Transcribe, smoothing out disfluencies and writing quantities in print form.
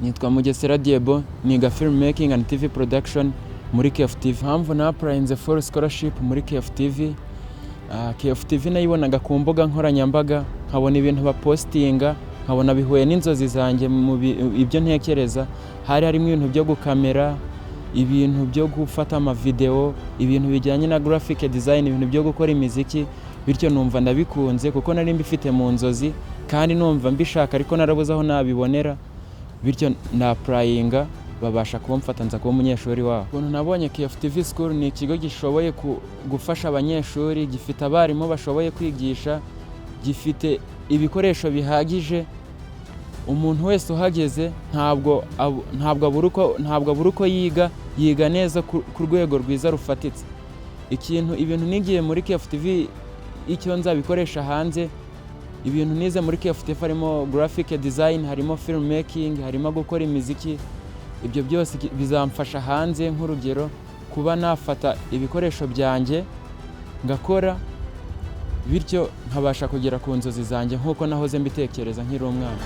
Nitwa Mugesera Diebo, niga filmmaking and TV production muri KFTV. Mpamvu na applying for scholarship muri KFTV. KFTV nayibonaga ku mbuga nkoranyambaga, nkabona ibintu bapostinga, nkabona bihuye n'inzozi zanjye mu ibyo ntekereza. Hari harimo ibintu byo gukamera, ibintu byo gufata ama video, ibintu bijyanye na graphic design, ibintu byo gukora imiziki. Bityo numva ndabikunze kuko nari mbifite mu nzozi kandi numva mbishaka ariko narabuze aho nabibonera. Bityo na applyinga babasha kumfata nza kuba umunyeshuri wabo. Ukuntu nabonye KFTV School ni ikigo gishoboye gufasha abanyeshuri, gifite abarimu bashoboye kwigisha, gifite ibikoresho bihagije. Umuntu wese uhageze ntabwo abura uko yiga neza ku rwego rwiza rufatitse. Ibintu nigiye muri KFTV icyo nzabikoresha hanze. Ibintu nize muri KFTV harimo graphic design, harimo filmmaking, harimo gukora imiziki. Ibyo byose bizamfasha hanze, nk'urugero kuba nafata ibikoresho byanjye ngakora, bityo nkabasha kugera ku nzozi zanjye nk'uko nahoze mbitekereza nkiri umwana.